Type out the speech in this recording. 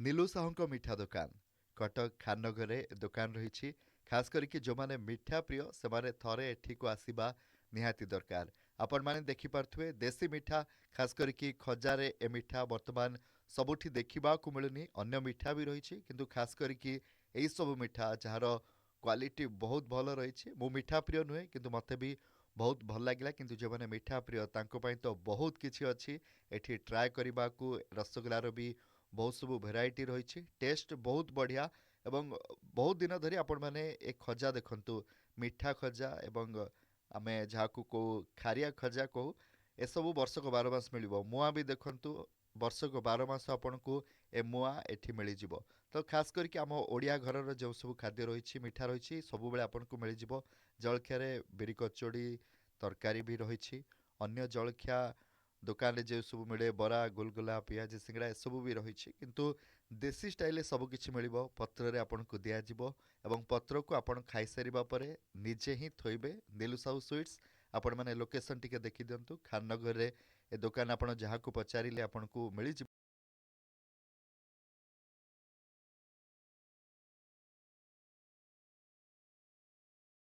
नीलू साहू मिठा दुकान कटक खाननगर दुकान रही। खास करके जो माने मिठा प्रिय से माने थरे एठी को आसीबा निहाती दरकार। आपण माने देखि पारथुए देसी मिठा खास करके खजारे ए मिठा वर्तमान सबुठी देखिबा को मिलुनी। अन्य मिठा भी रही किंतु खास करके एई सब मिठा जार क्वालिटी बहुत भल रही। मु मिठा प्रिय नुहे किंतु मते भी बहुत भल लगिला। किंतु जो माने मिठा प्रिय तांको पई तो बहुत किछि अछि एठी ट्राए करबा को। रसगोल्लार भी बहुत सब भेराइटी रही। टेस्ट बहुत बढ़िया एवं बहुत दिन धरी आपण मैंने एक खजा देखंतु मिठा खजा एवं आमे जहाकू को खारिया खजा कहू एसबू वर्षक 12 मास मिल। मुआ भी देखंतु वर्षक 12 मास आपन को ए मुआ एठी मिल जिवो। तो खास करके आम ओडिया घरर जो सब खाद्य रही मिठा रही सब बेले आपन को मिल जिवो। जलखिया बिरी कचोड़ी तरकारी भी रही। अन्य जलखिया दुकान रे जो सब मिले बरा गुलगुला पियाजी सिंगड़ा ए सब भी रही किंतु देसी स्टाइल सबकिछि मिल। पत्र आपन को दिज्व और पत्र को आपन खाई सारिबा परे निजे ही थोइबे। नीलू साहू स्वीट्स आपण माने लोकेशन टिके देखि दियंतु। खाननगर रे ए दुकान आपन जहां को पचारिले आपन को मिल।